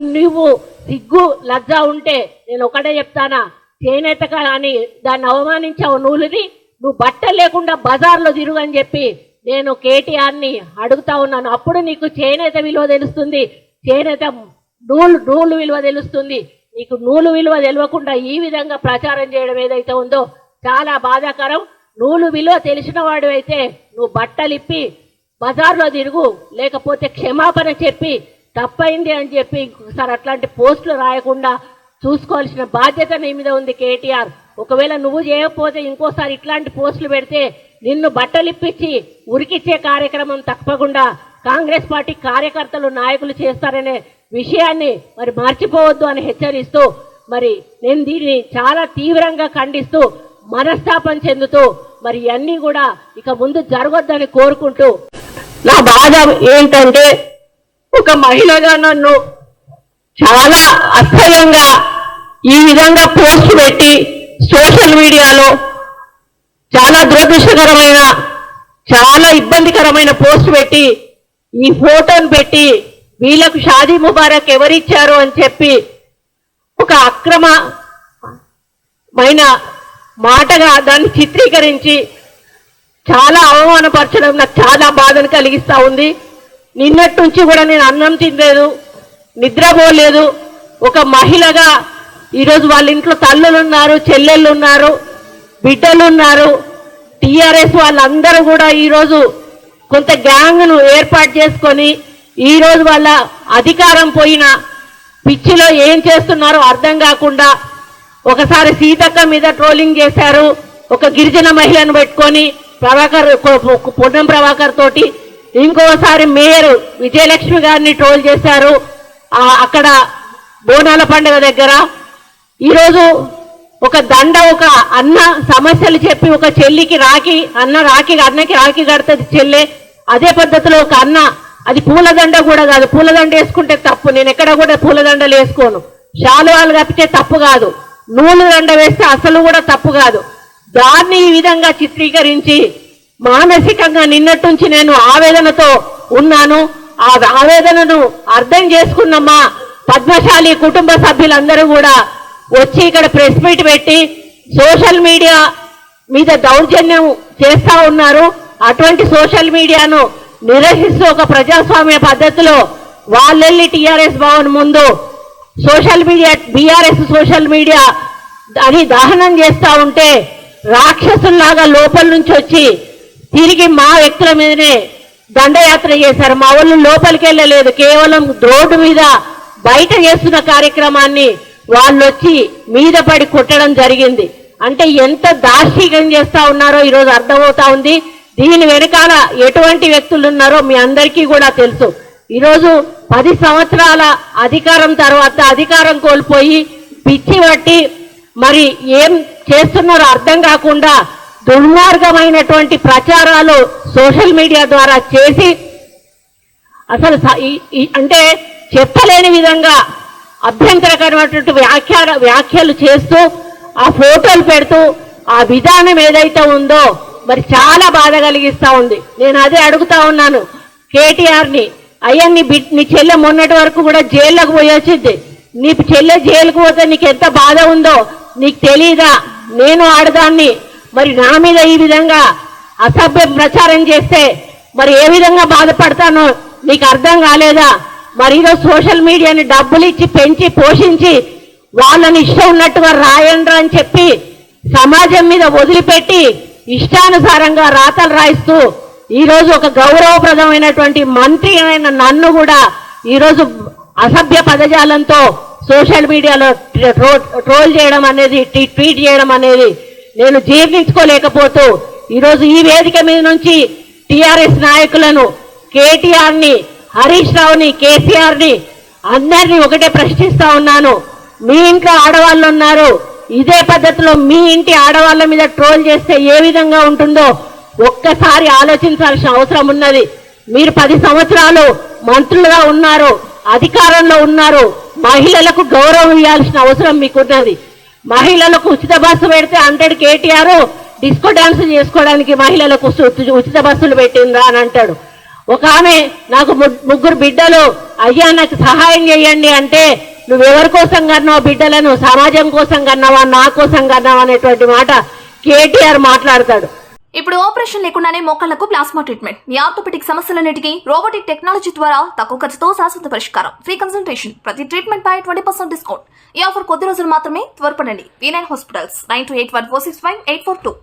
నువ్వు సిగ్గు లజ్జ ఉంటే నేను ఒకటే చెప్తానా, చేనేత అని దాన్ని అవమానించావు. నువ్వు బట్టలు లేకుండా బజార్లో తిరుగని చెప్పి నేను కేటీఆర్ని అడుగుతా ఉన్నాను. అప్పుడు నీకు చేనేత విలువ తెలుస్తుంది, చేనేత నూలు విలువ తెలుస్తుంది. నీకు నూలు విలువ తెలియకుండా ఈ విధంగా ప్రచారం చేయడం ఏదైతే ఉందో చాలా బాధాకరం. నూలు విలువ తెలిసిన వాడు అయితే నువ్వు బట్టలు ఇప్పి బజార్లో తిరుగు, లేకపోతే క్షమాపణ చెప్పి తప్పైంది అని చెప్పి ఇంకొకసారి అట్లాంటి పోస్టులు రాయకుండా చూసుకోవాల్సిన బాధ్యత నీ మీద ఉంది కేటీఆర్. ఒకవేళ నువ్వు చేయకపోతే ఇంకోసారి ఇట్లాంటి పోస్టులు పెడితే నిన్ను బట్టలు ఇప్పించి ఉరికిచ్చే కార్యక్రమం తప్పకుండా కాంగ్రెస్ పార్టీ కార్యకర్తలు నాయకులు చేస్తారనే విషయాన్ని మరి మర్చిపోవద్దు అని హెచ్చరిస్తూ మరి నేను దీన్ని చాలా తీవ్రంగా ఖండిస్తూ మనస్తాపం చెందుతూ మరి ఇవన్నీ కూడా ఇక ముందు జరగొద్దని కోరుకుంటూ, నా బాధ ఏంటంటే ఒక మహిళగా నన్ను చాలా అసహ్యంగా ఈ విధంగా పోస్ట్ పెట్టి సోషల్ మీడియాలో చాలా దురదృష్టకరమైన చాలా ఇబ్బందికరమైన పోస్ట్ పెట్టి ఈ ఫోటోను పెట్టి వీళ్ళకు షాదీ ముబారక్ ఎవరిచ్చారు అని చెప్పి ఒక అక్రమమైన మాటగా దాన్ని చిత్రీకరించి చాలా అవమానపరచడం నాకు చాలా బాధను కలిగిస్తూ ఉంది. నిన్నటి నుంచి కూడా నేను అన్నం తినలేదు, నిద్రపోలేదు. ఒక మహిళగా ఈరోజు వాళ్ళ ఇంట్లో తల్లులు ఉన్నారు, చెల్లెళ్ళు ఉన్నారు, బిడ్డలు ఉన్నారు. టీఆర్ఎస్ వాళ్ళందరూ కూడా ఈరోజు కొంత గ్యాంగ్ను ఏర్పాటు చేసుకొని ఈరోజు వాళ్ళ అధికారం పోయిన పిచ్చిలో ఏం చేస్తున్నారో అర్థం కాకుండా ఒకసారి సీతక్క మీద ట్రోలింగ్ చేశారు, ఒక గిరిజన మహిళను పెట్టుకొని పొన్నం ప్రభాకర్ తోటి, ఇంకోసారి మేయర్ విజయలక్ష్మి గారిని ట్రోల్ చేశారు అక్కడ బోనాల పండుగ దగ్గర. ఈరోజు ఒక ఒక అన్న సమస్యలు చెప్పి ఒక చెల్లికి అన్నకి రాఖీ కడుతుంది చెల్లె. అదే పద్ధతిలో ఒక అన్న, అది పూలదండ కూడా కాదు, పూలదండ వేసుకుంటే తప్పు, నేను ఎక్కడ కూడా పూలదండలు వేసుకోను, శాలువాలు కప్పితే తప్పు కాదు, నూలు దండ వేస్తే అసలు కూడా తప్పు కాదు. దాన్ని ఈ విధంగా చిత్రీకరించి మానసికంగా నిన్నటి నుంచి నేను ఆవేదనతో ఉన్నాను. ఆ ఆవేదనను అర్థం చేసుకున్నమ్మా పద్మశాలి కుటుంబ సభ్యులందరూ కూడా వచ్చి ఇక్కడ ప్రెస్ మీట్ పెట్టి సోషల్ మీడియా మీద దౌర్జన్యం చేస్తా ఉన్నారు. అటువంటి సోషల్ మీడియాను నిరసిస్తూ ఒక ప్రజాస్వామ్య పద్ధతిలో వాళ్ళెళ్ళి టీఆర్ఎస్ భవన్ ముందు social media BRS social media అని దహనం చేస్తా ఉంటే రాక్షసుల్లాగా లోపల నుంచి వచ్చి తిరిగి మా వ్యక్తుల మీదనే దండయాత్ర చేశారు. మా వాళ్ళు లోపలికి వెళ్ళలేదు, కేవలం రోడ్డు మీద బయట చేస్తున్న కార్యక్రమాన్ని వాళ్ళు వచ్చి మీద పడి కొట్టడం జరిగింది. అంటే ఎంత దార్శికం చేస్తా ఉన్నారో ఈరోజు అర్థమవుతా ఉంది. దీని వెనకాల ఎటువంటి వ్యక్తులు ఉన్నారో మీ అందరికీ కూడా తెలుసు. ఈరోజు 10 సంవత్సరాల అధికారం తర్వాత అధికారం కోల్పోయి పిచ్చి పట్టి మరి ఏం చేస్తున్నారో అర్థం కాకుండా దుర్మార్గమైనటువంటి ప్రచారాలు సోషల్ మీడియా ద్వారా చేసి అసలు అంటే చెప్పలేని విధంగా అభ్యంతరకరమైనటువంటి వ్యాఖ్యలు చేస్తూ ఆ ఫోటోలు పెడుతూ ఆ విధానం ఏదైతే ఉందో మరి చాలా బాధ కలిగిస్తా ఉంది. నేను అదే అడుగుతా ఉన్నాను కేటీఆర్ని, అయ్యా నీ చెల్లె మొన్నటి వరకు కూడా జైల్లోకి పోయొచ్చింది, నీ చెల్లె జైలుకు పోతే నీకు ఎంత బాధ ఉందో నీకు తెలీదా? నేను ఆడదాన్ని, మరి నా మీద ఈ విధంగా అసభ్య ప్రచారం చేస్తే మరి ఏ విధంగా బాధపడతానో నీకు అర్థం కాలేదా? మరి ఈరోజు సోషల్ మీడియాని డబ్బులు ఇచ్చి పెంచి పోషించి వాళ్ళని ఇష్టం ఉన్నట్టుగా రాయండ్రా అని చెప్పి సమాజం మీద వదిలిపెట్టి ఇష్టానుసారంగా రాతలు రాయిస్తూ ఈరోజు ఒక గౌరవప్రదమైనటువంటి మంత్రి అయిన నన్ను కూడా ఈరోజు అసభ్య పదజాలంతో సోషల్ మీడియాలో ట్రోల్ చేయడం అనేది, ట్వీట్ చేయడం అనేది నేను జీర్ణించుకోలేకపోతూ ఈరోజు ఈ వేదిక మీద నుంచి టీఆర్ఎస్ నాయకులను, కేటీఆర్ని, హరీష్ రావుని, కేసీఆర్ని అందరినీ ఒకటే ప్రశ్నిస్తా ఉన్నాను. మీ ఇంట్లో ఆడవాళ్ళు ఉన్నారు, ఇదే పద్ధతిలో మీ ఇంటి ఆడవాళ్ళ మీద ట్రోల్ చేస్తే ఏ విధంగా ఉంటుందో ఒక్కసారి ఆలోచించాల్సిన అవసరం ఉన్నది. మీరు 10 సంవత్సరాలు మంత్రులుగా ఉన్నారు, అధికారంలో ఉన్నారు, మహిళలకు గౌరవం ఇవ్వాల్సిన అవసరం మీకున్నది. మహిళలకు ఉచిత బస్సు పెడితే అంటాడు కేటీఆర్, డిస్కో డాన్స్ చేసుకోవడానికి మహిళలకు ఉచిత బస్సులు పెట్టిందా అని అంటాడు. ఒక ఆమె నాకు 3 బిడ్డలు అయ్యా నాకు సహాయం చేయండి అంటే నువ్వెవరి కోసం కన్నావు బిడ్డలను, సమాజం కోసం కన్నావా, నా కోసం కన్నావా అనేటువంటి మాట కేటీఆర్ మాట్లాడతాడు. ఇప్పుడు ఆపరేషన్ లేకుండానే మోకాళ్లకు ప్లాస్మా ట్రీట్మెంట్. మీ ఆర్థోపెటిక్ సమస్యలన్నిటికీ రోబోటిక్ టెక్నాలజీ ద్వారా తక్కువ ఖర్చుతో శాశ్వత పరిష్కారం. Free consultation. ప్రతి ట్రీట్మెంట్ పై 20% డిస్కౌంట్. ఈ ఆఫర్ కొద్ది రోజులు మాత్రమే. త్వరపడండి. V9 hospitals 9281465842.